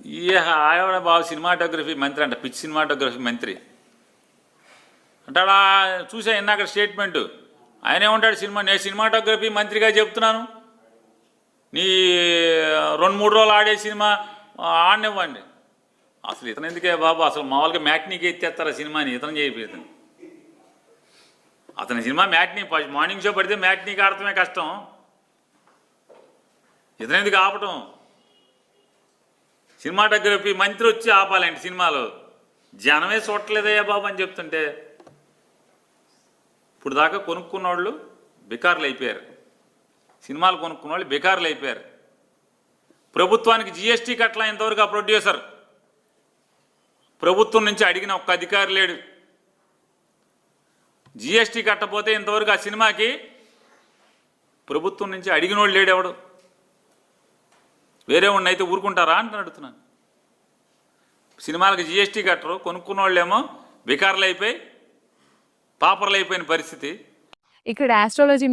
ఈ ఆవిడ బాబు సినిమాటోగ్రఫీ మంత్రి అంట, పిచ్ సినిమాటోగ్రఫీ మంత్రి అంటాడా. చూసా ఇందాక స్టేట్మెంటు. ఆయన ఏమంటాడు, నేను సినిమాటోగ్రఫీ మంత్రిగా చెప్తున్నాను, నీ 2-3 రోజులు ఆడే సినిమా ఆడనివ్వండి. అసలు ఇతను ఎందుకే బాబు, అసలు మామూలుగా మ్యాట్నీకి ఎత్తేస్తారా సినిమాని, ఇతను చేయిపోతుంది. అతని సినిమా మ్యాట్నీ, మార్నింగ్ షో పడితే మ్యాట్నీకి ఆడటమే కష్టం, ఇతను ఎందుకు ఆపటం. సినిమాటోగ్రఫీ మంత్రి వచ్చి ఆపాలండి సినిమాలో. జనమే చూడట్లేదయ్యా బాబు అని చెప్తుంటే, ఇప్పుడు దాకా కొనుక్కున్న వాళ్ళు బికార్లు అయిపోయారు, సినిమాలు కొనుక్కున్న వాళ్ళు బికార్లు అయిపోయారు. ప్రభుత్వానికి జిఎస్టీ కట్టలా ఇంతవరకు ఆ ప్రొడ్యూసర్. ప్రభుత్వం నుంచి అడిగిన ఒక్క అధికారి లేడు. జిఎస్టీ కట్టపోతే ఇంతవరకు ఆ సినిమాకి ప్రభుత్వం నుంచి అడిగిన వాళ్ళు లేడు ఎవడు. వేరే వాడిని అయితే ఊరుకుంటారా అని అడుగుతున్నాను. సినిమాలకు జిఎస్టీ కట్టరు, కొనుక్కున్న వాళ్ళేమో బికార్లు అయిపోయి పాపర్లు అయిపోయిన పరిస్థితి. ఇక్కడ ఆస్ట్రాలజీ